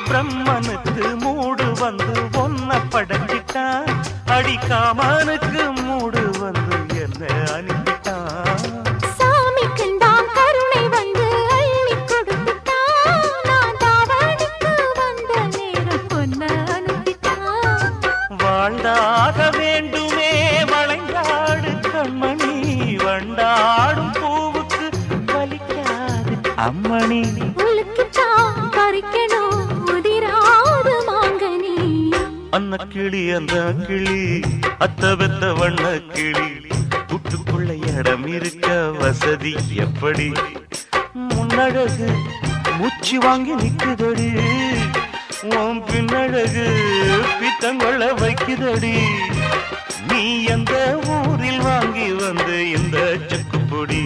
பிரம்மனுக்கு மூடு வந்து ஒன்ன படைச்சிட்டான், அடிக்காமனுக்கு மூடு வந்து என்ன அனுப்பிட்டான். சாமிக்கும் தான் கருணை வந்து அள்ளி கொடுத்துட்டான், நான் தாவணிக்கு வந்த நேரம் பொன்ன அனுப்பிட்டான். வாழ்ந்தாக வேண்டுமே வளைந்தாடு கண்மணி, வண்டாடும் பூவுக்கு வலிக்காது அம்மணி. உலுக்குத்தான் பறிக்கணும் உதிராது மாங்கனி. அன்ன கிளி அந்த கிளி அத்த பெத்த வண்ண கிளி, கூட்டுக்குள்ள இடம் இருக்க வசதி எப்படி? முன்னழகு மூச்சு வாங்கி நிக்குதடி, உன் பின்னழகு பித்தங்கொள்ள வைக்குதடி. நீ எந்த ஊரில் வாங்கி வந்து இந்த செக்குப்பொடி?